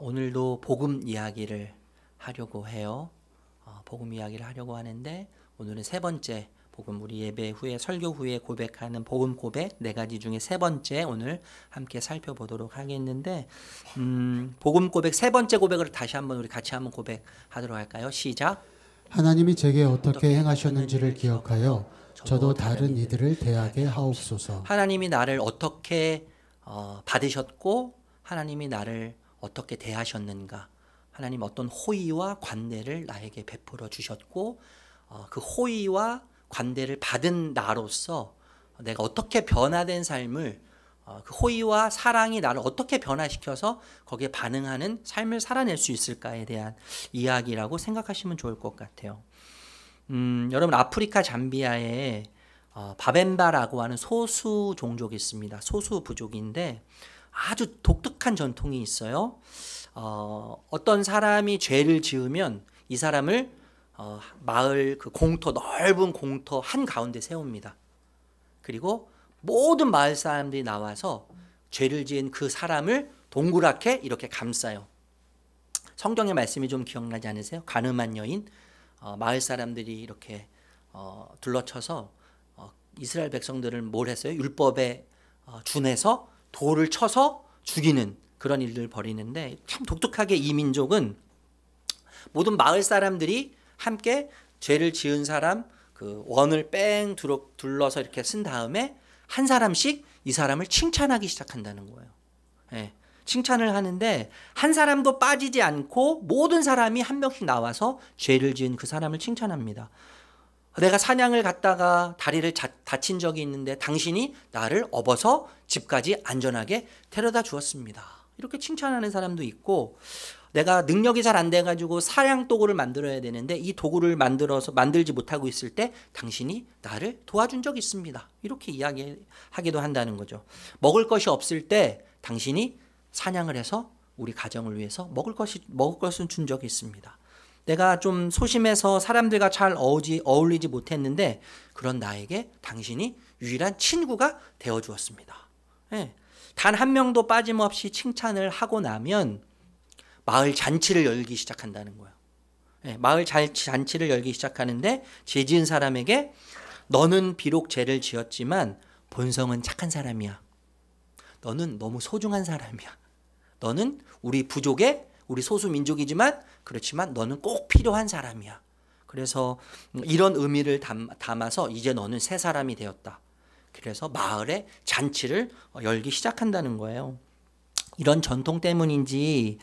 오늘도 복음 이야기를 하려고 해요. 복음 이야기를 하려고 하는데 오늘은 세 번째 복음, 우리 예배 후에 설교 후에 고백하는 복음 고백 네 가지 중에 세 번째 오늘 함께 살펴보도록 하겠는데 복음 고백 세 번째 고백을 다시 한번 우리 같이 한번 고백하도록 할까요? 시작. 하나님이 제게 어떻게 행하셨는지를 기억하여 저도 다른 이들을 대하게 하옵소서. 하나님이 나를 어떻게 받으셨고 하나님이 나를 어떻게 대하셨는가, 하나님 어떤 호의와 관대를 나에게 베풀어 주셨고 그 호의와 관대를 받은 나로서 내가 어떻게 변화된 삶을, 그 호의와 사랑이 나를 어떻게 변화시켜서 거기에 반응하는 삶을 살아낼 수 있을까에 대한 이야기라고 생각하시면 좋을 것 같아요. 여러분, 아프리카 잠비아에 바벤바라고 하는 소수 종족이 있습니다. 소수 부족인데 아주 독특한 전통이 있어요. 어떤 사람이 죄를 지으면 이 사람을 마을 그 공터, 넓은 공터 한가운데 세웁니다. 그리고 모든 마을 사람들이 나와서 죄를 지은 그 사람을 동그랗게 이렇게 감싸요. 성경의 말씀이 좀 기억나지 않으세요? 가늠한 여인, 마을 사람들이 이렇게 둘러쳐서 이스라엘 백성들을 뭘 했어요? 율법에 준해서 돌을 쳐서 죽이는 그런 일들을 벌이는데, 참 독특하게 이 민족은 모든 마을 사람들이 함께 죄를 지은 사람 그 원을 뺑 둘러서 이렇게 쓴 다음에 한 사람씩 이 사람을 칭찬하기 시작한다는 거예요. 예, 칭찬을 하는데 한 사람도 빠지지 않고 모든 사람이 한 명씩 나와서 죄를 지은 그 사람을 칭찬합니다. 내가 사냥을 갔다가 다리를 다친 적이 있는데 당신이 나를 업어서 집까지 안전하게 데려다 주었습니다. 이렇게 칭찬하는 사람도 있고, 내가 능력이 잘 안 돼가지고 사냥 도구를 만들어야 되는데 이 도구를 만들지 못하고 있을 때 당신이 나를 도와준 적이 있습니다. 이렇게 이야기하기도 한다는 거죠. 먹을 것이 없을 때 당신이 사냥을 해서 우리 가정을 위해서 먹을 것은 준 적이 있습니다. 내가 좀 소심해서 사람들과 잘 어울리지 못했는데 그런 나에게 당신이 유일한 친구가 되어주었습니다. 예. 단 한 명도 빠짐없이 칭찬을 하고 나면 마을 잔치를 열기 시작한다는 거예요. 예. 마을 잔치를 열기 시작하는데 죄 지은 사람에게 너는 비록 죄를 지었지만 본성은 착한 사람이야. 너는 너무 소중한 사람이야. 너는 우리 부족의 우리 소수 민족이지만 그렇지만 너는 꼭 필요한 사람이야. 그래서 이런 의미를 담아서 이제 너는 새 사람이 되었다. 그래서 마을에 잔치를 열기 시작한다는 거예요. 이런 전통 때문인지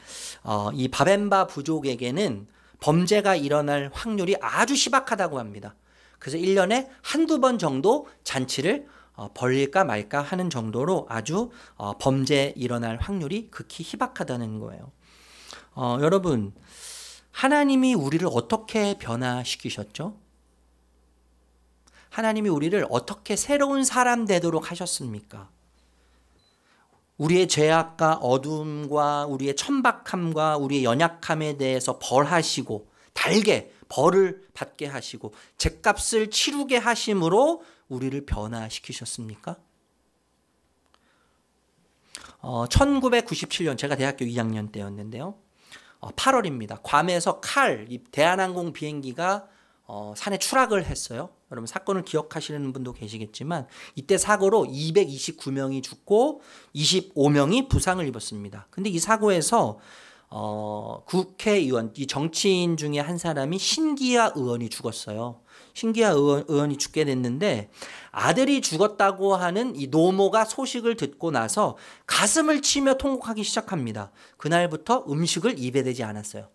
이 바벤바 부족에게는 범죄가 일어날 확률이 아주 희박하다고 합니다. 그래서 1년에 한두 번 정도 잔치를 벌릴까 말까 하는 정도로 아주 범죄 일어날 확률이 극히 희박하다는 거예요. 여러분, 하나님이 우리를 어떻게 변화시키셨죠? 하나님이 우리를 어떻게 새로운 사람 되도록 하셨습니까? 우리의 죄악과 어둠과 우리의 천박함과 우리의 연약함에 대해서 벌하시고 달게 벌을 받게 하시고 죗값을 치르게 하심으로 우리를 변화시키셨습니까? 1997년 제가 대학교 2학년 때였는데요. 8월입니다. 괌에서 대한항공 비행기가 산에 추락을 했어요. 여러분 사건을 기억하시는 분도 계시겠지만 이때 사고로 229명이 죽고 25명이 부상을 입었습니다. 근데 이 사고에서 국회의원, 이 정치인 중에 한 사람이 신기아 의원이 죽었어요. 신기아 의원이 죽게 됐는데 아들이 죽었다고 하는 이 노모가 소식을 듣고 나서 가슴을 치며 통곡하기 시작합니다. 그날부터 음식을 입에 대지 않았어요.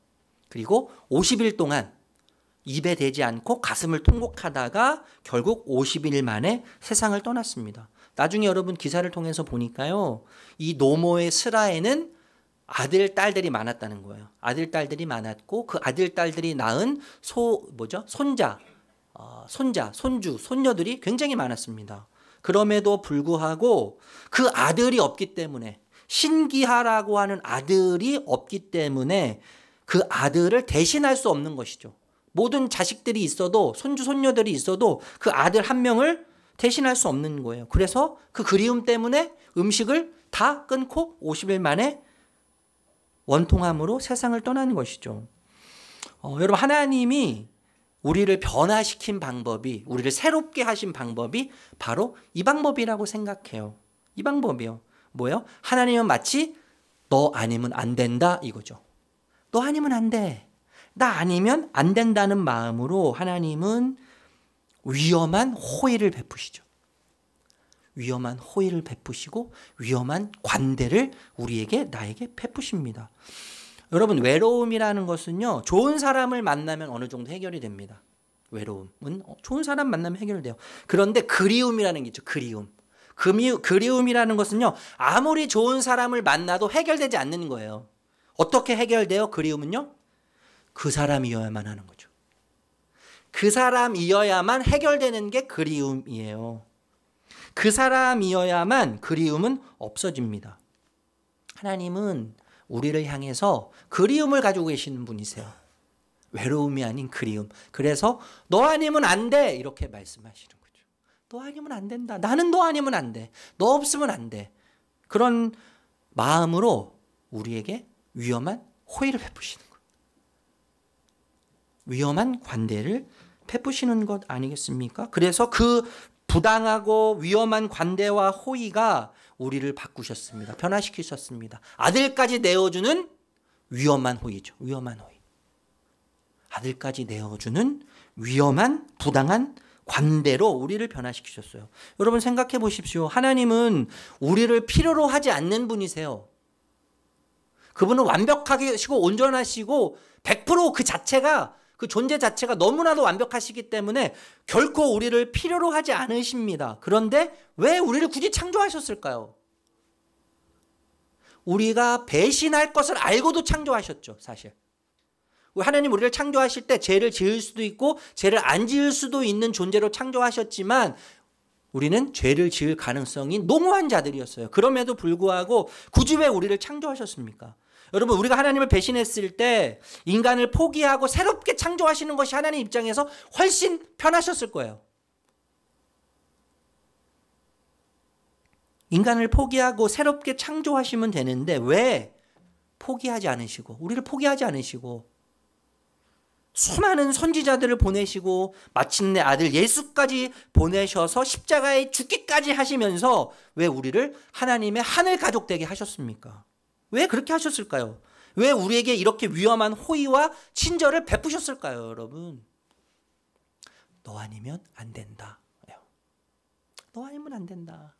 그리고 50일 동안 입에 대지 않고 가슴을 통곡하다가 결국 50일 만에 세상을 떠났습니다. 나중에 여러분 기사를 통해서 보니까요, 이 노모의 슬하에는 아들, 딸들이 많았다는 거예요. 아들, 딸들이 많았고 그 아들, 딸들이 낳은 손자, 손주, 손녀들이 굉장히 많았습니다. 그럼에도 불구하고 그 아들이 없기 때문에, 신기하라고 하는 아들이 없기 때문에 그 아들을 대신할 수 없는 것이죠. 모든 자식들이 있어도, 손주, 손녀들이 있어도 그 아들 한 명을 대신할 수 없는 거예요. 그래서 그 그리움 때문에 음식을 다 끊고 50일 만에 원통함으로 세상을 떠나는 것이죠. 여러분, 하나님이 우리를 변화시킨 방법이, 우리를 새롭게 하신 방법이 바로 이 방법이라고 생각해요. 이 방법이요. 뭐예요? 하나님은 마치 너 아니면 안 된다 이거죠. 너 아니면 안 돼. 나 아니면 안 된다는 마음으로 하나님은 위험한 호의를 베푸시죠. 위험한 호의를 베푸시고 위험한 관대를 우리에게, 나에게 베푸십니다. 여러분, 외로움이라는 것은요, 좋은 사람을 만나면 어느 정도 해결이 됩니다. 외로움은 좋은 사람 만나면 해결돼요. 그런데 그리움이라는 게 있죠. 그리움이라는 것은요, 아무리 좋은 사람을 만나도 해결되지 않는 거예요. 어떻게 해결돼요? 그리움은요, 그 사람이어야만 하는 거죠. 그 사람이어야만 해결되는 게 그리움이에요. 그 사람이어야만 그리움은 없어집니다. 하나님은 우리를 향해서 그리움을 가지고 계시는 분이세요. 외로움이 아닌 그리움. 그래서 너 아니면 안 돼 이렇게 말씀하시는 거죠. 너 아니면 안 된다. 나는 너 아니면 안 돼. 너 없으면 안 돼. 그런 마음으로 우리에게 위험한 호의를 베푸시는 거예요. 위험한 관대를 베푸시는 것 아니겠습니까? 그래서 그 부당하고 위험한 관대와 호의가 우리를 바꾸셨습니다. 변화시키셨습니다. 아들까지 내어주는 위험한 호의죠. 위험한 호의. 아들까지 내어주는 위험한 부당한 관대로 우리를 변화시키셨어요. 여러분 생각해 보십시오. 하나님은 우리를 필요로 하지 않는 분이세요. 그분은 완벽하시고 온전하시고 100% 그 자체가, 그 존재 자체가 너무나도 완벽하시기 때문에 결코 우리를 필요로 하지 않으십니다. 그런데 왜 우리를 굳이 창조하셨을까요? 우리가 배신할 것을 알고도 창조하셨죠, 사실. 하나님 우리를 창조하실 때 죄를 지을 수도 있고 죄를 안 지을 수도 있는 존재로 창조하셨지만 우리는 죄를 지을 가능성이 농후한 자들이었어요. 그럼에도 불구하고 굳이 왜 우리를 창조하셨습니까? 여러분, 우리가 하나님을 배신했을 때 인간을 포기하고 새롭게 창조하시는 것이 하나님 입장에서 훨씬 편하셨을 거예요. 인간을 포기하고 새롭게 창조하시면 되는데 왜 포기하지 않으시고, 우리를 포기하지 않으시고 수많은 선지자들을 보내시고 마침내 아들 예수까지 보내셔서 십자가에 죽기까지 하시면서 왜 우리를 하나님의 하늘 가족 되게 하셨습니까? 왜 그렇게 하셨을까요? 왜 우리에게 이렇게 위험한 호의와 친절을 베푸셨을까요, 여러분? 너 아니면 안 된다. 너 아니면 안 된다.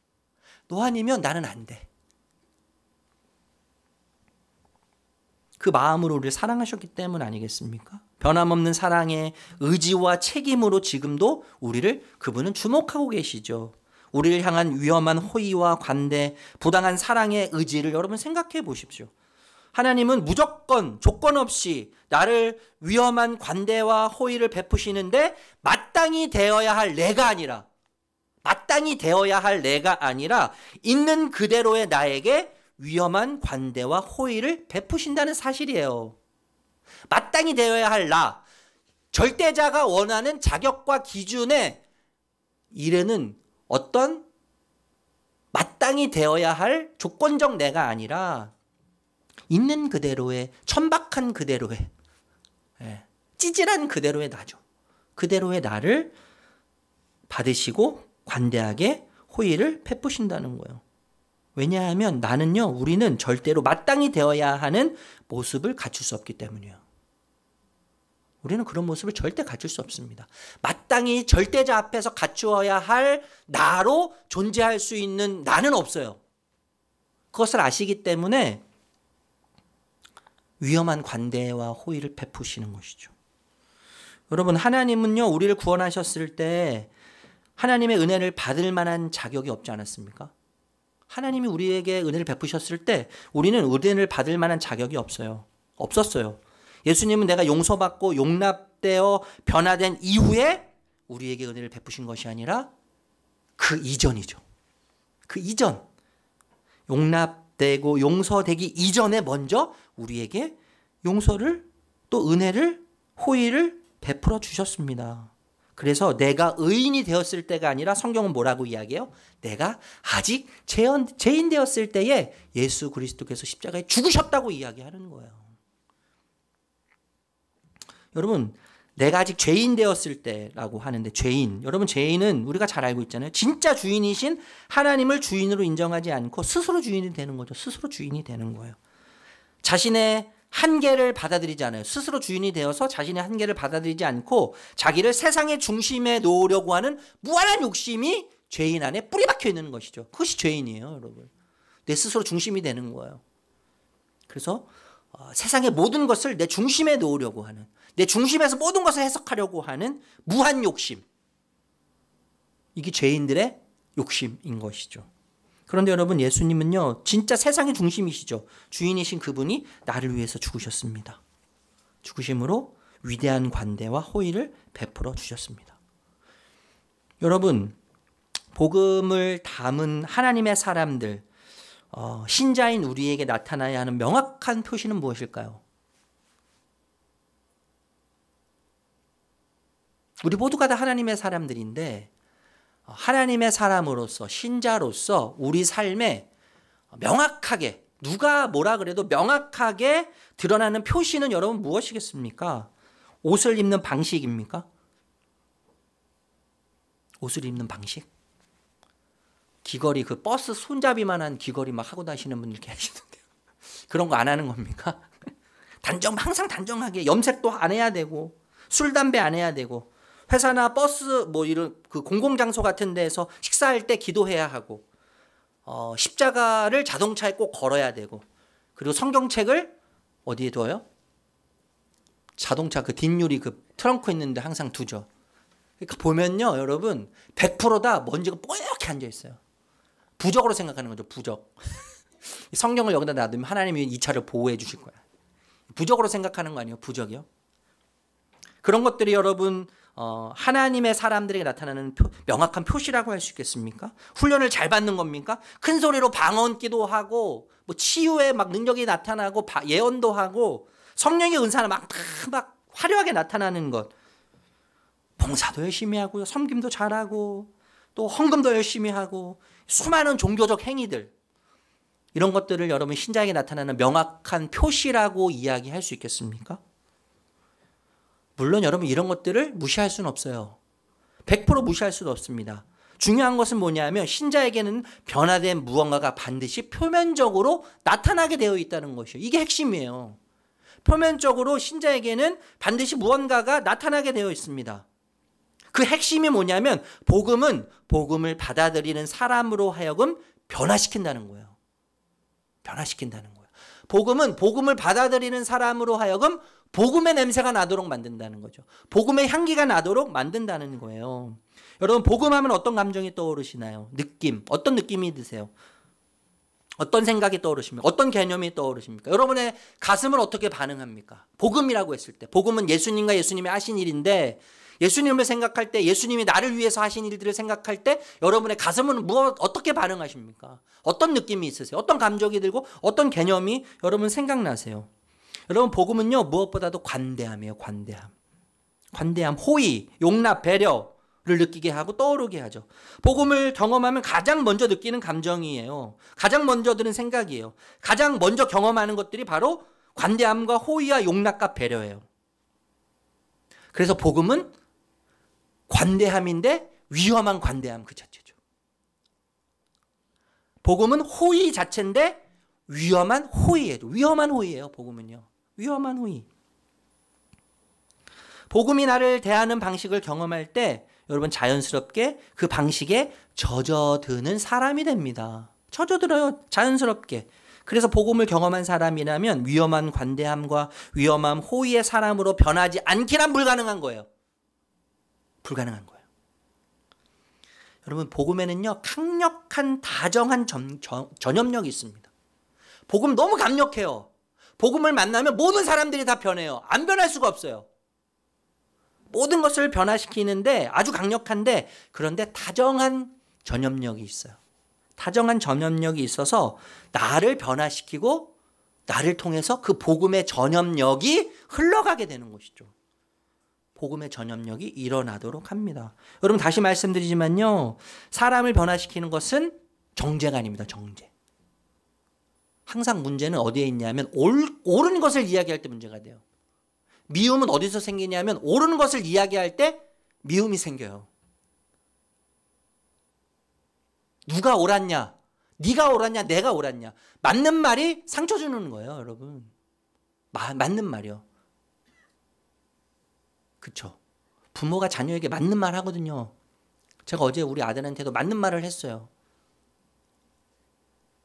너 아니면 나는 안 돼. 그 마음으로 우리를 사랑하셨기 때문 아니겠습니까? 변함없는 사랑의 의지와 책임으로 지금도 우리를 그분은 주목하고 계시죠. 우리를 향한 위험한 호의와 관대, 부당한 사랑의 의지를 여러분 생각해 보십시오. 하나님은 무조건 조건 없이 나를 위험한 관대와 호의를 베푸시는데 마땅히 되어야 할 내가 아니라, 마땅히 되어야 할 내가 아니라 있는 그대로의 나에게 위험한 관대와 호의를 베푸신다는 사실이에요. 마땅히 되어야 할 나, 절대자가 원하는 자격과 기준의 일에는 어떤 마땅히 되어야 할 조건적 내가 아니라 있는 그대로의, 천박한 그대로의, 찌질한 그대로의 나죠. 그대로의 나를 받으시고 관대하게 호의를 베푸신다는 거예요. 왜냐하면 우리는 절대로 마땅히 되어야 하는 모습을 갖출 수 없기 때문이에요. 우리는 그런 모습을 절대 갖출 수 없습니다. 마땅히 절대자 앞에서 갖추어야 할 나로 존재할 수 있는 나는 없어요. 그것을 아시기 때문에 위험한 관대와 호의를 베푸시는 것이죠. 여러분, 하나님은요, 우리를 구원하셨을 때 하나님의 은혜를 받을 만한 자격이 없지 않았습니까? 하나님이 우리에게 은혜를 베푸셨을 때 우리는 은혜를 받을 만한 자격이 없었어요. 예수님은 내가 용서받고 용납되어 변화된 이후에 우리에게 은혜를 베푸신 것이 아니라 그 이전이죠. 그 이전, 용납되고 용서되기 이전에 먼저 우리에게 용서를, 또 은혜를, 호의를 베풀어 주셨습니다. 그래서 내가 의인이 되었을 때가 아니라 성경은 뭐라고 이야기해요? 내가 아직 죄인 되었을 때에 예수 그리스도께서 십자가에 죽으셨다고 이야기하는 거예요. 여러분, 내가 아직 죄인 되었을 때라고 하는데, 죄인, 여러분, 죄인은 우리가 잘 알고 있잖아요. 진짜 주인이신 하나님을 주인으로 인정하지 않고 스스로 주인이 되는 거죠. 스스로 주인이 되는 거예요. 자신의 한계를 받아들이지 않아요. 스스로 주인이 되어서 자신의 한계를 받아들이지 않고 자기를 세상의 중심에 놓으려고 하는 무한한 욕심이 죄인 안에 뿌리 박혀 있는 것이죠. 그것이 죄인이에요, 여러분. 내 스스로 중심이 되는 거예요. 그래서 세상의 모든 것을 내 중심에 놓으려고 하는, 내 중심에서 모든 것을 해석하려고 하는 무한 욕심. 이게 죄인들의 욕심인 것이죠. 그런데 여러분, 예수님은요, 진짜 세상의 중심이시죠. 주인이신 그분이 나를 위해서 죽으셨습니다. 죽으심으로 위대한 관대와 호의를 베풀어 주셨습니다. 여러분, 복음을 담은 하나님의 사람들, 신자인 우리에게 나타나야 하는 명확한 표시는 무엇일까요? 우리 모두가 다 하나님의 사람들인데, 하나님의 사람으로서, 신자로서 우리 삶에 명확하게, 누가 뭐라 그래도 명확하게 드러나는 표시는 여러분 무엇이겠습니까? 옷을 입는 방식입니까? 옷을 입는 방식? 귀걸이, 그 버스 손잡이만한 귀걸이 막 하고 다니시는 분들 계시는데요. 그런 거 안 하는 겁니까? 항상 단정하게, 염색도 안 해야 되고, 술, 담배 안 해야 되고, 회사나 버스 뭐 이런 그 공공장소 같은 데서 식사할 때 기도해야 하고, 십자가를 자동차에 꼭 걸어야 되고, 그리고 성경책을 어디에 둬요? 자동차 그 뒷유리 그 트렁크에 있는데 항상 두죠. 그러니까 보면요, 여러분 100%다 먼지가 뽀얗게 앉아 있어요. 부적으로 생각하는 거죠. 부적. 성경을 여기다 놔두면 하나님이 이 차를 보호해 주실 거야. 부적으로 생각하는 거 아니에요? 부적이요. 그런 것들이 여러분 하나님의 사람들에게 나타나는 명확한 표시라고 할 수 있겠습니까? 훈련을 잘 받는 겁니까? 큰 소리로 방언기도 하고, 뭐 치유에 막 능력이 나타나고, 예언도 하고, 성령의 은사는 막 화려하게 나타나는 것. 봉사도 열심히 하고요, 섬김도 잘하고, 또 헌금도 열심히 하고, 수많은 종교적 행위들, 이런 것들을 여러분 신자에게 나타나는 명확한 표시라고 이야기할 수 있겠습니까? 물론 여러분 이런 것들을 무시할 수는 없어요. 100% 무시할 수도 없습니다. 중요한 것은 뭐냐면 신자에게는 변화된 무언가가 반드시 표면적으로 나타나게 되어 있다는 것이에요. 이게 핵심이에요. 표면적으로 신자에게는 반드시 무언가가 나타나게 되어 있습니다. 그 핵심이 뭐냐면 복음은 복음을 받아들이는 사람으로 하여금 변화시킨다는 거예요. 변화시킨다는 거예요. 복음은 복음을 받아들이는 사람으로 하여금 복음의 냄새가 나도록 만든다는 거죠. 복음의 향기가 나도록 만든다는 거예요. 여러분 복음하면 어떤 감정이 떠오르시나요? 느낌, 어떤 느낌이 드세요? 어떤 생각이 떠오르십니까? 어떤 개념이 떠오르십니까? 여러분의 가슴은 어떻게 반응합니까? 복음이라고 했을 때, 복음은 예수님과 예수님이 하신 일인데, 예수님을 생각할 때, 예수님이 나를 위해서 하신 일들을 생각할 때 여러분의 가슴은 어떻게 반응하십니까? 어떤 느낌이 있으세요? 어떤 감정이 들고 어떤 개념이 여러분 생각나세요? 여러분 복음은요 무엇보다도 관대함이에요. 관대함, 호의, 용납, 배려를 느끼게 하고 떠오르게 하죠. 복음을 경험하면 가장 먼저 느끼는 감정이에요. 가장 먼저 드는 생각이에요. 가장 먼저 경험하는 것들이 바로 관대함과 호의와 용납과 배려예요. 그래서 복음은 관대함인데 위험한 관대함 그 자체죠. 복음은 호의 자체인데 위험한 호의예요. 위험한 호의예요. 복음은요. 위험한 호의. 복음이 나를 대하는 방식을 경험할 때 여러분 자연스럽게 그 방식에 젖어드는 사람이 됩니다. 젖어들어요. 자연스럽게. 그래서 복음을 경험한 사람이라면 위험한 관대함과 위험한 호의의 사람으로 변하지 않기란 불가능한 거예요. 불가능한 거예요. 여러분 복음에는요 강력한 다정한 전염력이 있습니다. 복음 너무 강력해요. 복음을 만나면 모든 사람들이 다 변해요. 안 변할 수가 없어요. 모든 것을 변화시키는데 아주 강력한데, 그런데 다정한 전염력이 있어요. 다정한 전염력이 있어서 나를 변화시키고 나를 통해서 그 복음의 전염력이 흘러가게 되는 것이죠. 복음의 전염력이 일어나도록 합니다. 여러분 다시 말씀드리지만요. 사람을 변화시키는 것은 정죄가 아닙니다. 정죄. 항상 문제는 어디에 있냐면 옳은 것을 이야기할 때 문제가 돼요. 미움은 어디서 생기냐면 옳은 것을 이야기할 때 미움이 생겨요. 누가 옳았냐? 네가 옳았냐? 내가 옳았냐? 맞는 말이 상처 주는 거예요, 여러분. 맞는 말이요. 그렇죠? 부모가 자녀에게 맞는 말 하거든요. 제가 어제 우리 아들한테도 맞는 말을 했어요.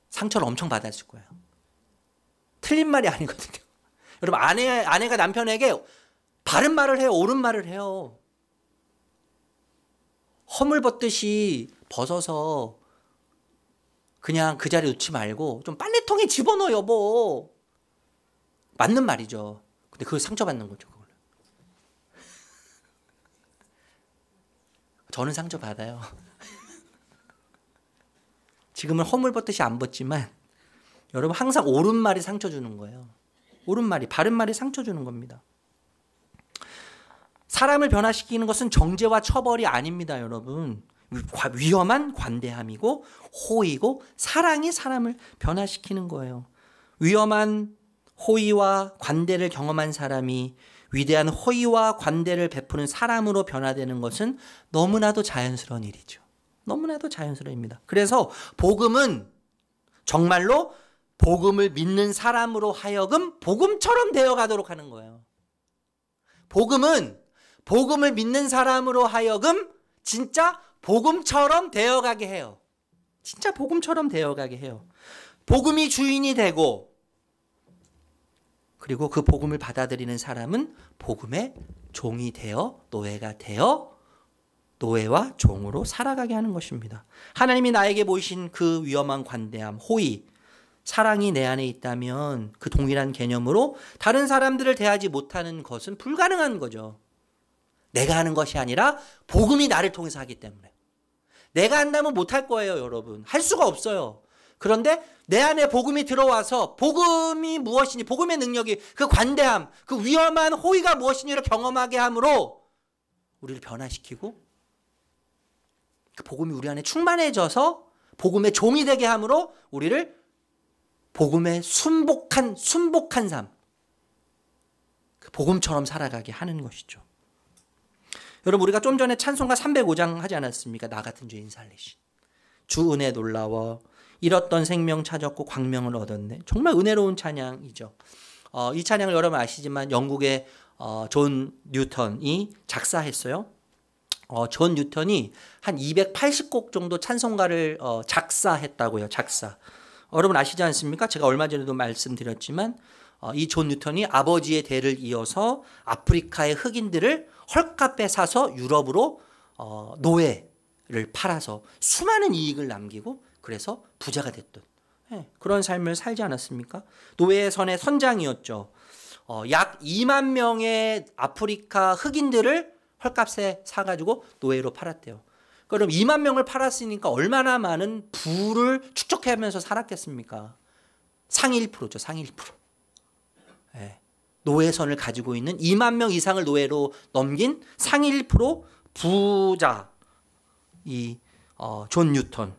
상처를 엄청 받았을 거예요. 틀린 말이 아니거든요. 여러분 아내가 남편에게 바른 말을 해요? 옳은 말을 해요? 허물 벗듯이 벗어서 그냥 그 자리에 놓지 말고 좀 빨래통에 집어넣어 여보. 맞는 말이죠. 근데 그걸 상처받는 거죠. 그걸. 저는 상처받아요. 지금은 허물 벗듯이 안 벗지만 여러분 항상 옳은 말이 상처 주는 거예요. 옳은 말이, 바른 말이 상처 주는 겁니다. 사람을 변화시키는 것은 정죄와 처벌이 아닙니다, 여러분. 위험한 관대함이고 호의고 사랑이 사람을 변화시키는 거예요. 위험한 호의와 관대를 경험한 사람이 위대한 호의와 관대를 베푸는 사람으로 변화되는 것은 너무나도 자연스러운 일이죠. 너무나도 자연스러운 일입니다. 그래서 복음은 정말로 복음을 믿는 사람으로 하여금 복음처럼 되어가도록 하는 거예요. 복음은 복음을 믿는 사람으로 하여금 진짜 복음처럼 되어가게 해요. 진짜 복음처럼 되어가게 해요. 복음이 주인이 되고 그리고 그 복음을 받아들이는 사람은 복음의 종이 되어 노예가 되어 노예와 종으로 살아가게 하는 것입니다. 하나님이 나에게 보이신 그 위험한 관대함, 호의, 사랑이 내 안에 있다면 그 동일한 개념으로 다른 사람들을 대하지 못하는 것은 불가능한 거죠. 내가 하는 것이 아니라 복음이 나를 통해서 하기 때문에. 내가 한다면 못할 거예요, 여러분. 할 수가 없어요. 그런데 내 안에 복음이 들어와서 복음이 무엇이니, 복음의 능력이 그 관대함, 그 위험한 호의가 무엇이니를 경험하게 함으로 우리를 변화시키고 그 복음이 우리 안에 충만해져서 복음의 종이 되게 함으로 우리를 복음의 순복한 삶, 그 복음처럼 살아가게 하는 것이죠. 여러분 우리가 좀 전에 찬송가 305장 하지 않았습니까? 나 같은 죄인 살리신. 주 은혜 놀라워 잃었던 생명 찾았고 광명을 얻었네. 정말 은혜로운 찬양이죠. 이 찬양을 여러분 아시지만 영국의 존 뉴턴이 작사했어요. 존 뉴턴이 한 280곡 정도 찬송가를 작사했다고요. 작사. 여러분 아시지 않습니까? 제가 얼마 전에도 말씀드렸지만 이 존 뉴턴이 아버지의 대를 이어서 아프리카의 흑인들을 헐값에 사서 유럽으로 노예를 팔아서 수많은 이익을 남기고 그래서 부자가 됐던 그런 삶을 살지 않았습니까? 노예의 선의 선장이었죠. 약 2만 명의 아프리카 흑인들을 헐값에 사가지고 노예로 팔았대요. 그럼 2만 명을 팔았으니까 얼마나 많은 부를 축적하면서 살았겠습니까? 상위 1%죠. 상위 1%. 노예선을 가지고 있는 2만 명 이상을 노예로 넘긴 상위 1% 부자 이 존 뉴턴.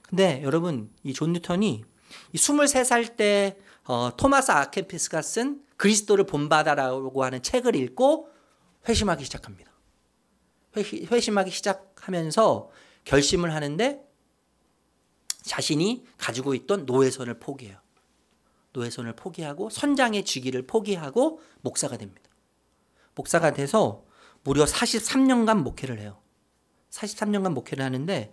근데 여러분 이 존 뉴턴이 23살 때 토마스 아케피스가 쓴 그리스도를 본받아라고 하는 책을 읽고 회심하기 시작합니다. 회심하기 시작하면서 결심을 하는데 자신이 가지고 있던 노예선을 포기해요. 노예선을 포기하고 선장의 직위를 포기하고 목사가 됩니다. 목사가 돼서 무려 43년간 목회를 해요. 43년간 목회를 하는데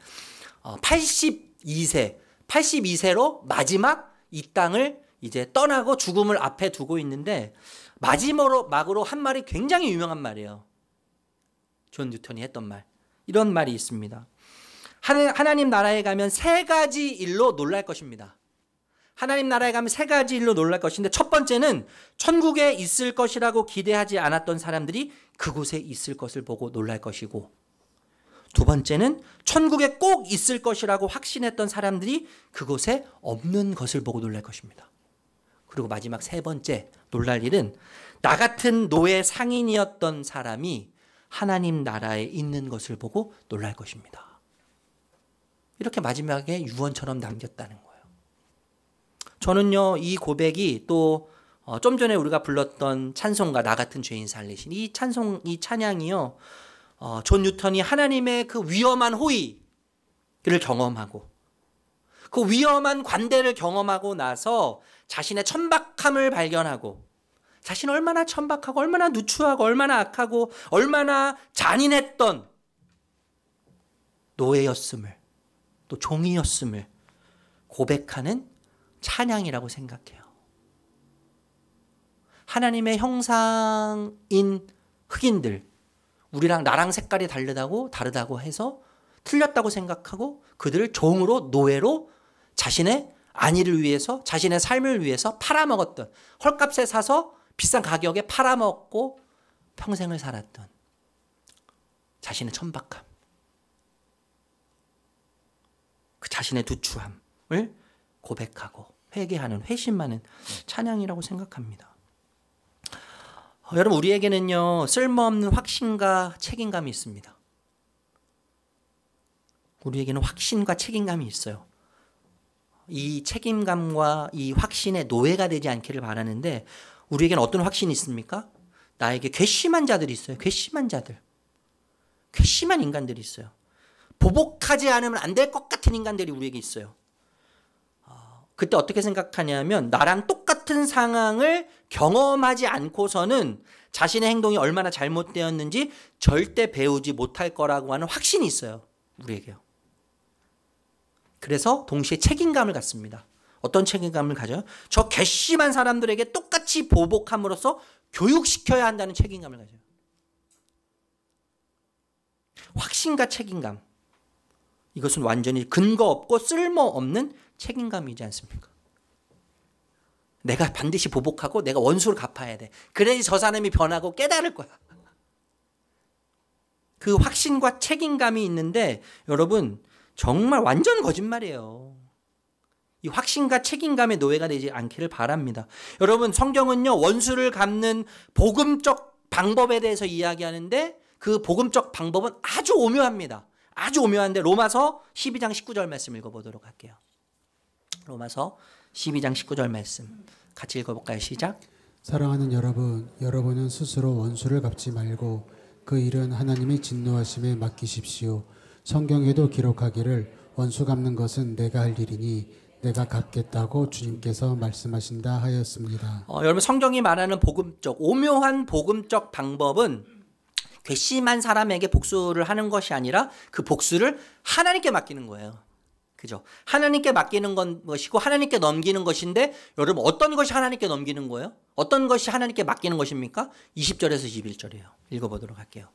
82세로 마지막 이 땅을 이제 떠나고 죽음을 앞에 두고 있는데 마지막으로 한 말이 굉장히 유명한 말이에요. 존 뉴턴이 했던 말. 이런 말이 있습니다. 하나님 나라에 가면 세 가지 일로 놀랄 것입니다. 하나님 나라에 가면 세 가지 일로 놀랄 것인데 첫 번째는 천국에 있을 것이라고 기대하지 않았던 사람들이 그곳에 있을 것을 보고 놀랄 것이고 두 번째는 천국에 꼭 있을 것이라고 확신했던 사람들이 그곳에 없는 것을 보고 놀랄 것입니다. 그리고 마지막 세 번째 놀랄 일은 나 같은 노예 상인이었던 사람이 하나님 나라에 있는 것을 보고 놀랄 것입니다. 이렇게 마지막에 유언처럼 남겼다는 거예요. 저는요, 이 고백이 또 좀 전에 우리가 불렀던 찬송가 나 같은 죄인 살리신 이 찬양이요, 존 뉴턴이 하나님의 그 위험한 호의를 경험하고 그 위험한 관대를 경험하고 나서 자신의 천박함을 발견하고 자신은 얼마나 천박하고 얼마나 누추하고 얼마나 악하고 얼마나 잔인했던 노예였음을, 또 종이었음을 고백하는 찬양이라고 생각해요. 하나님의 형상인 흑인들, 우리랑 나랑 색깔이 다르다고 해서 틀렸다고 생각하고 그들을 종으로, 노예로 자신의 안위를 위해서, 자신의 삶을 위해서 팔아먹었던, 헐값에 사서 비싼 가격에 팔아먹고 평생을 살았던 자신의 천박함, 그 자신의 누추함을 고백하고 회개하는, 회심하는 찬양이라고 생각합니다. 여러분, 우리에게는요, 쓸모없는 확신과 책임감이 있습니다. 우리에게는 확신과 책임감이 있어요. 이 책임감과 이 확신의 노예가 되지 않기를 바라는데, 우리에게는 어떤 확신이 있습니까? 나에게 괘씸한 자들이 있어요. 괘씸한 자들. 괘씸한 인간들이 있어요. 보복하지 않으면 안 될 것 같은 인간들이 우리에게 있어요. 그때 어떻게 생각하냐면, 나랑 똑같은 상황을 경험하지 않고서는 자신의 행동이 얼마나 잘못되었는지 절대 배우지 못할 거라고 하는 확신이 있어요. 우리에게요. 그래서 동시에 책임감을 갖습니다. 어떤 책임감을 가져요? 저 괘씸한 사람들에게 똑같이 보복함으로써 교육시켜야 한다는 책임감을 가져요. 확신과 책임감. 이것은 완전히 근거 없고 쓸모없는 책임감이지 않습니까? 내가 반드시 보복하고 내가 원수를 갚아야 돼. 그래야지 저 사람이 변하고 깨달을 거야. 그 확신과 책임감이 있는데 여러분, 정말 완전 거짓말이에요. 이 확신과 책임감의 노예가 되지 않기를 바랍니다. 여러분, 성경은요, 원수를 갚는 복음적 방법에 대해서 이야기하는데 그 복음적 방법은 아주 오묘합니다. 아주 오묘한데 로마서 12장 19절 말씀 읽어보도록 할게요. 로마서 12장 19절 말씀 같이 읽어볼까요? 시작. 사랑하는 여러분, 여러분은 스스로 원수를 갚지 말고 그 일은 하나님의 진노하심에 맡기십시오. 성경에도 기록하기를 원수 갚는 것은 내가 할 일이니 내가 갚겠다고 주님께서 말씀하신다 하였습니다. 여러분, 성경이 말하는 복음적, 오묘한 복음적 방법은 괘씸한 사람에게 복수를 하는 것이 아니라 그 복수를 하나님께 맡기는 거예요. 그죠? 하나님께 맡기는 것이고 하나님께 넘기는 것인데, 여러분, 어떤 것이 하나님께 넘기는 거예요? 어떤 것이 하나님께 맡기는 것입니까? 20절에서 21절이에요. 읽어보도록 할게요.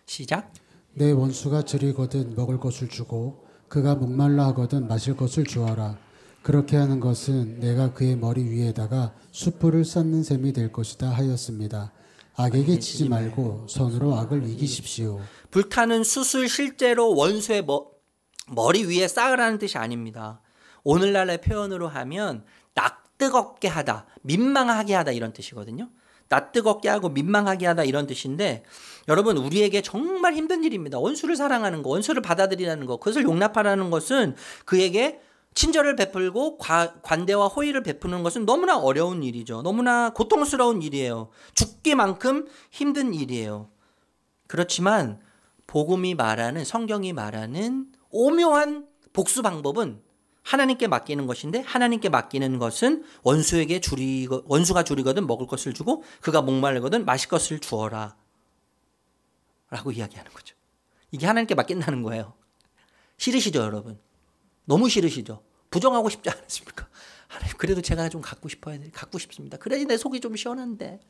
시작. 내 원수가 저리거든 먹을 것을 주고 그가 목말라 하거든 마실 것을 주어라. 그렇게 하는 것은 내가 그의 머리 위에다가 숯불을 쌓는 셈이 될 것이다 하였습니다. 악에게 치지 말고 선으로 악을 이기십시오. 불타는 숯을 실제로 원수의 머리 위에 쌓으라는 뜻이 아닙니다. 오늘날의 표현으로 하면 낯뜨겁게 하다, 민망하게 하다 이런 뜻이거든요. 낯뜨겁게 하고 민망하게 하다 이런 뜻인데, 여러분, 우리에게 정말 힘든 일입니다. 원수를 사랑하는 거, 원수를 받아들이라는 거, 그것을 용납하라는 것은 그에게 친절을 베풀고 관대와 호의를 베푸는 것은 너무나 어려운 일이죠. 너무나 고통스러운 일이에요. 죽기만큼 힘든 일이에요. 그렇지만 복음이 말하는, 성경이 말하는 오묘한 복수 방법은 하나님께 맡기는 것인데, 하나님께 맡기는 것은 원수가 줄이거든 먹을 것을 주고 그가 목마르거든 마실 것을 주어라 라고 이야기하는 거죠. 이게 하나님께 맡긴다는 거예요. 싫으시죠, 여러분? 너무 싫으시죠? 부정하고 싶지 않습니까? 하나님, 그래도 제가 좀 갖고 싶습니다. 그래야지 내 속이 좀 시원한데.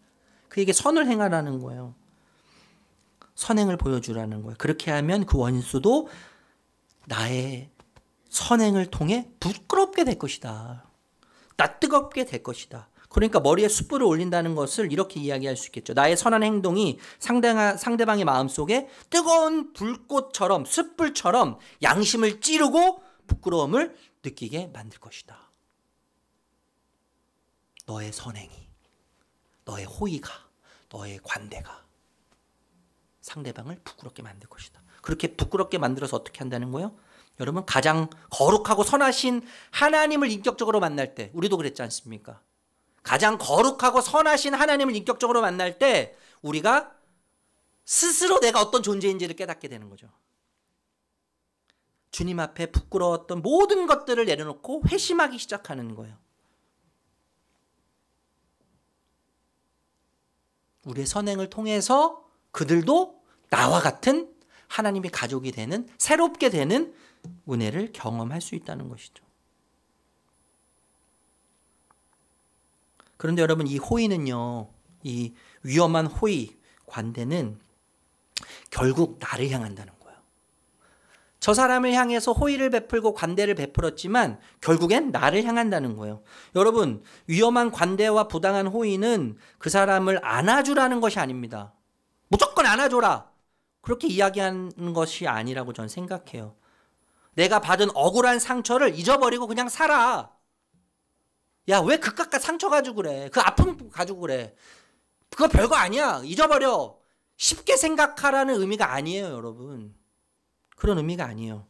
그에게 선을 행하라는 거예요. 선행을 보여주라는 거예요. 그렇게 하면 그 원수도 나의 선행을 통해 부끄럽게 될 것이다. 낯뜨겁게 될 것이다. 그러니까 머리에 숯불을 올린다는 것을 이렇게 이야기할 수 있겠죠. 나의 선한 행동이 상대방의 마음속에 뜨거운 불꽃처럼, 숯불처럼 양심을 찌르고 부끄러움을 느끼게 만들 것이다. 너의 선행이, 너의 호의가, 너의 관대가. 상대방을 부끄럽게 만들 것이다. 그렇게 부끄럽게 만들어서 어떻게 한다는 거예요? 여러분, 가장 거룩하고 선하신 하나님을 인격적으로 만날 때, 우리도 그랬지 않습니까? 가장 거룩하고 선하신 하나님을 인격적으로 만날 때 우리가 스스로 내가 어떤 존재인지를 깨닫게 되는 거죠. 주님 앞에 부끄러웠던 모든 것들을 내려놓고 회심하기 시작하는 거예요. 우리의 선행을 통해서 그들도 나와 같은 하나님의 가족이 되는, 새롭게 되는 은혜를 경험할 수 있다는 것이죠. 그런데 여러분, 이 호의는요, 이 위험한 호의, 관대는 결국 나를 향한다는 거예요. 저 사람을 향해서 호의를 베풀고 관대를 베풀었지만 결국엔 나를 향한다는 거예요. 여러분, 위험한 관대와 부당한 호의는 그 사람을 안아주라는 것이 아닙니다. 무조건 안아줘라, 그렇게 이야기하는 것이 아니라고 저는 생각해요. 내가 받은 억울한 상처를 잊어버리고 그냥 살아. 야, 왜 그깟 상처 가지고 그래? 그 아픔 가지고 그래? 그거 별거 아니야. 잊어버려. 쉽게 생각하라는 의미가 아니에요, 여러분. 그런 의미가 아니에요.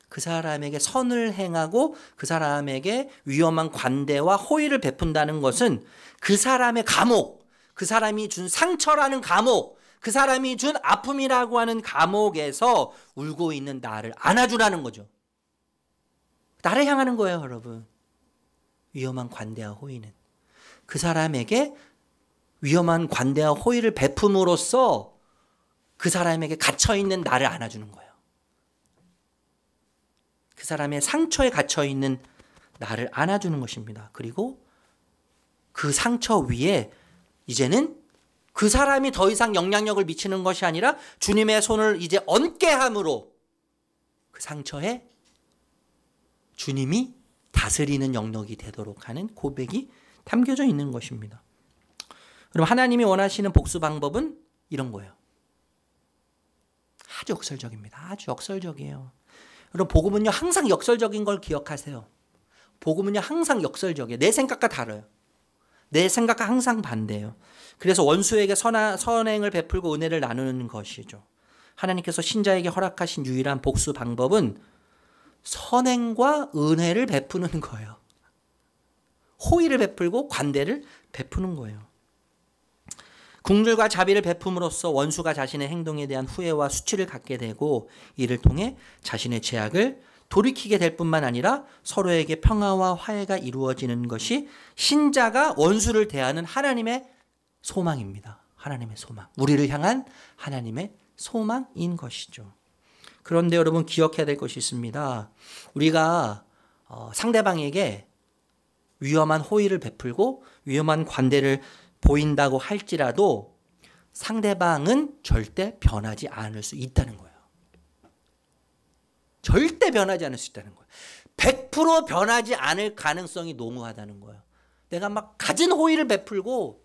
그 사람에게 선을 행하고 그 사람에게 위험한 관대와 호의를 베푼다는 것은 그 사람의 감옥, 그 사람이 준 상처라는 감옥, 그 사람이 준 아픔이라고 하는 감옥에서 울고 있는 나를 안아주라는 거죠. 나를 향하는 거예요, 여러분. 위험한 관대와 호의는 그 사람에게 위험한 관대와 호의를 베품으로써 그 사람에게 갇혀있는 나를 안아주는 거예요. 그 사람의 상처에 갇혀있는 나를 안아주는 것입니다. 그리고 그 상처 위에 이제는 그 사람이 더 이상 영향력을 미치는 것이 아니라 주님의 손을 이제 얹게 함으로 그 상처에 주님이 다스리는 영역이 되도록 하는 고백이 담겨져 있는 것입니다. 그럼 하나님이 원하시는 복수 방법은 이런 거예요. 아주 역설적입니다. 아주 역설적이에요. 여러분, 복음은요, 항상 역설적인 걸 기억하세요. 복음은요, 항상 역설적이에요. 내 생각과 달라요. 내 생각과 항상 반대예요. 그래서 원수에게 선행을 베풀고 은혜를 나누는 것이죠. 하나님께서 신자에게 허락하신 유일한 복수 방법은 선행과 은혜를 베푸는 거예요. 호의를 베풀고 관대를 베푸는 거예요. 국률과 자비를 베품으로써 원수가 자신의 행동에 대한 후회와 수치를 갖게 되고 이를 통해 자신의 죄악을 돌이키게 될 뿐만 아니라 서로에게 평화와 화해가 이루어지는 것이 신자가 원수를 대하는 하나님의 소망입니다. 하나님의 소망. 우리를 향한 하나님의 소망인 것이죠. 그런데 여러분, 기억해야 될 것이 있습니다. 우리가 상대방에게 위험한 호의를 베풀고 위험한 관대를 보인다고 할지라도 상대방은 절대 변하지 않을 수 있다는 거예요. 절대 변하지 않을 수 있다는 거예요. 100% 변하지 않을 가능성이 농후하다는 거예요. 내가 막 가진 호의를 베풀고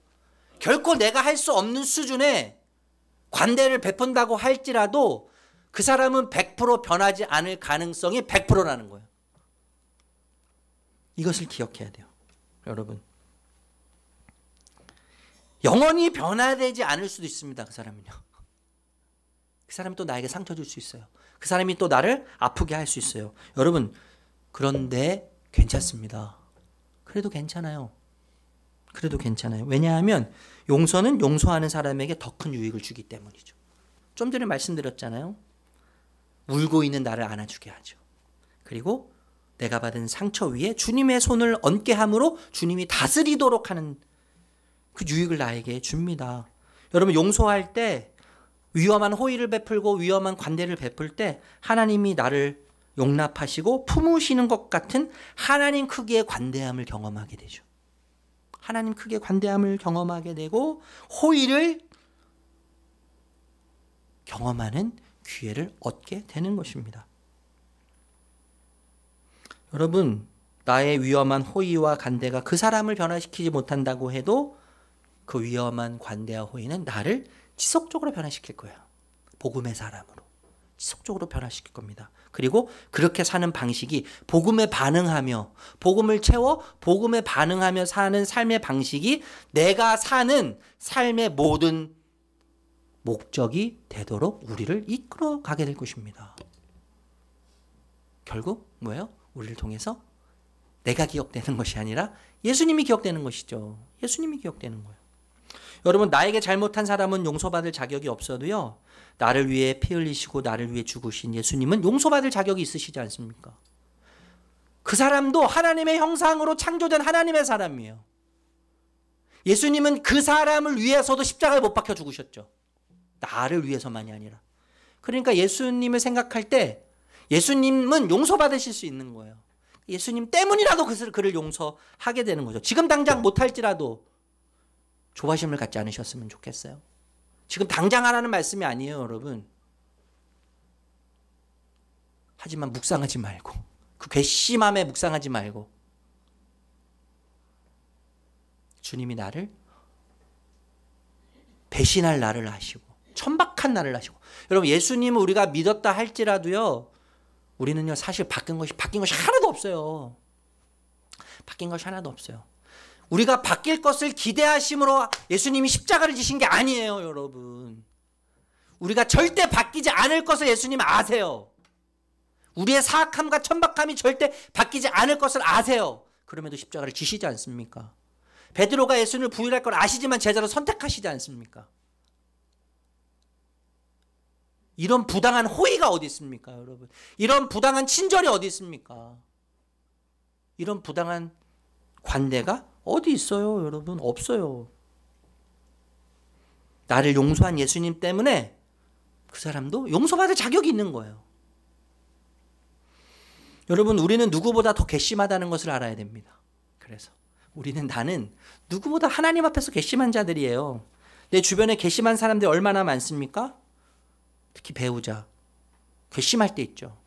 결코 내가 할 수 없는 수준의 관대를 베푼다고 할지라도 그 사람은 100% 변하지 않을 가능성이 100%라는 거예요. 이것을 기억해야 돼요, 여러분. 영원히 변화되지 않을 수도 있습니다, 그 사람은요. 그 사람이 또 나에게 상처 줄 수 있어요. 그 사람이 또 나를 아프게 할 수 있어요. 여러분, 그런데 괜찮습니다. 그래도 괜찮아요. 그래도 괜찮아요. 왜냐하면 용서는 용서하는 사람에게 더 큰 유익을 주기 때문이죠. 좀 전에 말씀드렸잖아요. 울고 있는 나를 안아주게 하죠. 그리고 내가 받은 상처 위에 주님의 손을 얹게 함으로 주님이 다스리도록 하는 그 유익을 나에게 줍니다. 여러분, 용서할 때 위험한 호의를 베풀고 위험한 관대를 베풀 때 하나님이 나를 용납하시고 품으시는 것 같은 하나님 크기의 관대함을 경험하게 되죠. 하나님 크기의 관대함을 경험하게 되고 호의를 경험하는 기회를 얻게 되는 것입니다. 여러분, 나의 위험한 호의와 관대가 그 사람을 변화시키지 못한다고 해도 그 위험한 관대와 호의는 나를 지속적으로 변화시킬 거예요. 복음의 사람으로 지속적으로 변화시킬 겁니다. 그리고 그렇게 사는 방식이 복음에 반응하며 복음을 채워 복음에 반응하며 사는 삶의 방식이 내가 사는 삶의 모든 목적이 되도록 우리를 이끌어 가게 될 것입니다. 결국 뭐예요? 우리를 통해서 내가 기억되는 것이 아니라 예수님이 기억되는 것이죠. 예수님이 기억되는 거예요. 여러분, 나에게 잘못한 사람은 용서받을 자격이 없어도요, 나를 위해 피 흘리시고 나를 위해 죽으신 예수님은 용서받을 자격이 있으시지 않습니까? 그 사람도 하나님의 형상으로 창조된 하나님의 사람이에요. 예수님은 그 사람을 위해서도 십자가에 못 박혀 죽으셨죠. 나를 위해서만이 아니라. 그러니까 예수님을 생각할 때 예수님은 용서받으실 수 있는 거예요. 예수님 때문이라도 그를 용서하게 되는 거죠. 지금 당장 못할지라도 조바심을 갖지 않으셨으면 좋겠어요. 지금 당장 하라는 말씀이 아니에요, 여러분. 하지만 묵상하지 말고, 그 괘씸함에 묵상하지 말고, 주님이 나를 배신할 나를 아시고 천박한 나를 아시고. 여러분, 예수님을 우리가 믿었다 할지라도요, 우리는요 사실 바뀐 것이 하나도 없어요. 바뀐 것이 하나도 없어요. 우리가 바뀔 것을 기대하심으로 예수님이 십자가를 지신 게 아니에요, 여러분. 우리가 절대 바뀌지 않을 것을 예수님 아세요. 우리의 사악함과 천박함이 절대 바뀌지 않을 것을 아세요. 그럼에도 십자가를 지시지 않습니까? 베드로가 예수님을 부인할 걸 아시지만 제자로 선택하시지 않습니까? 이런 부당한 호의가 어디 있습니까, 여러분? 이런 부당한 친절이 어디 있습니까? 이런 부당한 관대가 어디 있어요, 여러분? 없어요. 나를 용서한 예수님 때문에 그 사람도 용서받을 자격이 있는 거예요. 여러분, 우리는 누구보다 더 괘씸하다는 것을 알아야 됩니다. 그래서 나는 누구보다 하나님 앞에서 괘씸한 자들이에요. 내 주변에 괘씸한 사람들이 얼마나 많습니까? 특히 배우자. 괘씸할 때 있죠.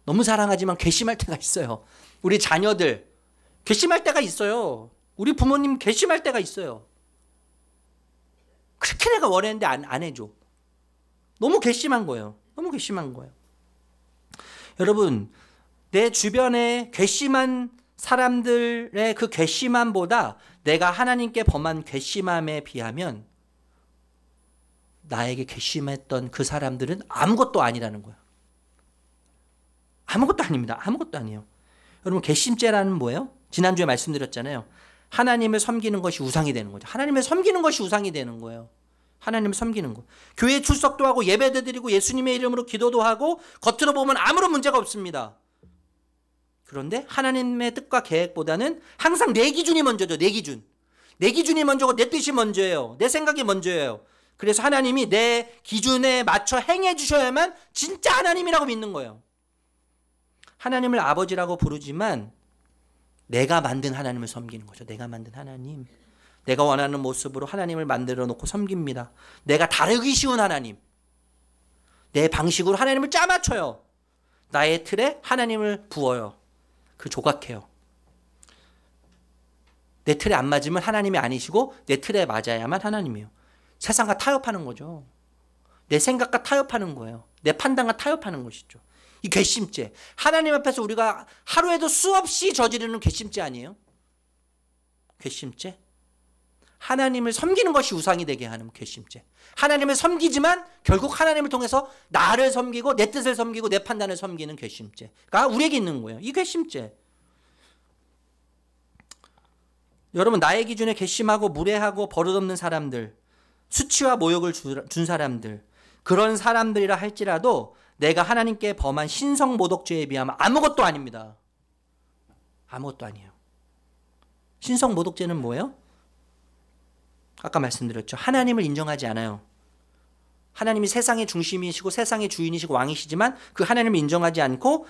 너무 사랑하지만 괘씸할 때가 있어요. 우리 자녀들 괘씸할 때가 있어요. 우리 부모님 괘씸할 때가 있어요. 그렇게 내가 원했는데 안 해줘. 너무 괘씸한 거예요. 너무 괘씸한 거예요. 여러분, 내 주변에 괘씸한 사람들의 그 괘씸함보다 내가 하나님께 범한 괘씸함에 비하면 나에게 괘씸했던 그 사람들은 아무것도 아니라는 거야. 아무것도 아닙니다. 아무것도 아니에요. 여러분, 괘씸죄라는 뭐예요? 지난주에 말씀드렸잖아요. 하나님을 섬기는 것이 우상이 되는 거죠. 하나님을 섬기는 것이 우상이 되는 거예요. 하나님을 섬기는 거. 교회 출석도 하고 예배도 드리고 예수님의 이름으로 기도도 하고 겉으로 보면 아무런 문제가 없습니다. 그런데 하나님의 뜻과 계획보다는 항상 내 기준이 먼저죠. 내 기준. 내 기준이 먼저고 내 뜻이 먼저예요. 내 생각이 먼저예요. 그래서 하나님이 내 기준에 맞춰 행해 주셔야만 진짜 하나님이라고 믿는 거예요. 하나님을 아버지라고 부르지만 내가 만든 하나님을 섬기는 거죠. 내가 만든 하나님. 내가 원하는 모습으로 하나님을 만들어 놓고 섬깁니다. 내가 다르기 쉬운 하나님. 내 방식으로 하나님을 짜맞춰요. 나의 틀에 하나님을 부어요. 그 조각해요. 내 틀에 안 맞으면 하나님이 아니시고 내 틀에 맞아야만 하나님이에요. 세상과 타협하는 거죠. 내 생각과 타협하는 거예요. 내 판단과 타협하는 것이죠. 이 괘씸죄. 하나님 앞에서 우리가 하루에도 수없이 저지르는 괘씸죄 아니에요? 괘씸죄. 하나님을 섬기는 것이 우상이 되게 하는 괘씸죄. 하나님을 섬기지만 결국 하나님을 통해서 나를 섬기고 내 뜻을 섬기고 내 판단을 섬기는 괘씸죄가 우리에게 있는 거예요. 이 괘씸죄. 여러분, 나의 기준에 괘씸하고 무례하고 버릇없는 사람들, 수치와 모욕을 준 사람들, 그런 사람들이라 할지라도 내가 하나님께 범한 신성모독죄에 비하면 아무것도 아닙니다. 아무것도 아니에요. 신성모독죄는 뭐예요? 아까 말씀드렸죠. 하나님을 인정하지 않아요. 하나님이 세상의 중심이시고 세상의 주인이시고 왕이시지만 그 하나님을 인정하지 않고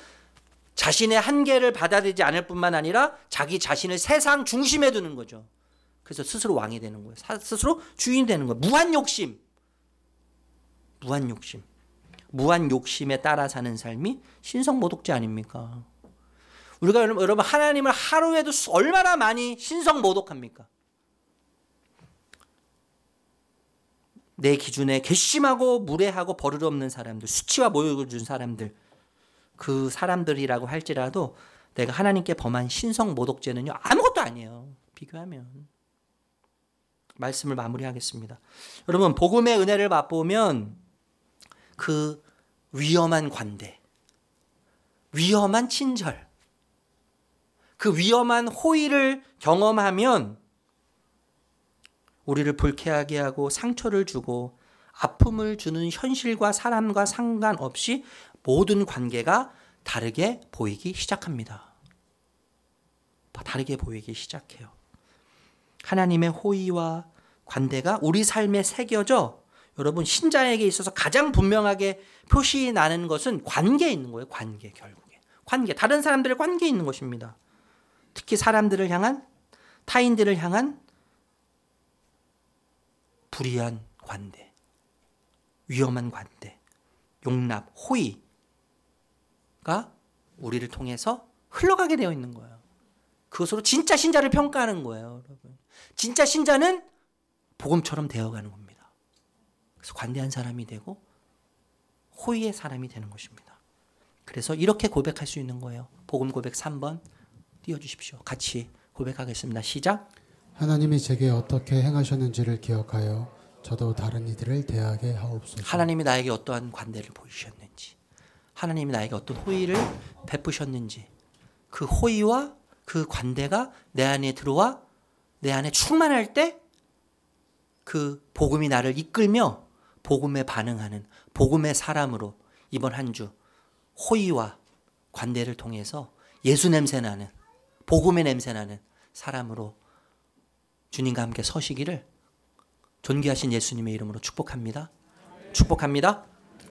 자신의 한계를 받아들이지 않을 뿐만 아니라 자기 자신을 세상 중심에 두는 거죠. 그래서 스스로 왕이 되는 거예요. 스스로 주인이 되는 거예요. 무한욕심. 무한욕심. 무한욕심에 따라 사는 삶이 신성모독죄 아닙니까? 우리가 여러분 하나님을 하루에도 얼마나 많이 신성모독합니까? 내 기준에 괘씸하고 무례하고 버릇없는 사람들, 수치와 모욕을 준 사람들, 그 사람들이라고 할지라도 내가 하나님께 범한 신성모독죄는요 아무것도 아니에요. 비교하면 말씀을 마무리하겠습니다. 여러분, 복음의 은혜를 맛보면 그 위험한 관대, 위험한 친절, 그 위험한 호의를 경험하면 우리를 불쾌하게 하고 상처를 주고 아픔을 주는 현실과 사람과 상관없이 모든 관계가 다르게 보이기 시작합니다. 다르게 보이기 시작해요. 하나님의 호의와 관대가 우리 삶에 새겨져 여러분 신자에게 있어서 가장 분명하게 표시 나는 것은 관계에 있는 거예요. 관계, 결국에. 관계, 다른 사람들의 관계에 있는 것입니다. 특히 사람들을 향한, 타인들을 향한 불의한 관대, 위험한 관대, 용납, 호의가 우리를 통해서 흘러가게 되어 있는 거예요. 그것으로 진짜 신자를 평가하는 거예요, 여러분. 진짜 신자는 복음처럼 되어가는 겁니다. 그래서 관대한 사람이 되고 호의의 사람이 되는 것입니다. 그래서 이렇게 고백할 수 있는 거예요. 복음 고백 3번 띄워주십시오. 같이 고백하겠습니다. 시작. 하나님이 제게 어떻게 행하셨는지를 기억하여 저도 다른 이들을 대하게 하옵소서. 하나님이 나에게 어떠한 관대를 보이셨는지, 하나님이 나에게 어떤 호의를 베푸셨는지, 그 호의와 그 관대가 내 안에 들어와 내 안에 충만할 때 그 복음이 나를 이끌며 복음에 반응하는 복음의 사람으로 이번 한 주 호의와 관대를 통해서 예수 냄새 나는, 복음의 냄새 나는 사람으로 주님과 함께 서시기를 존귀하신 예수님의 이름으로 축복합니다. 축복합니다.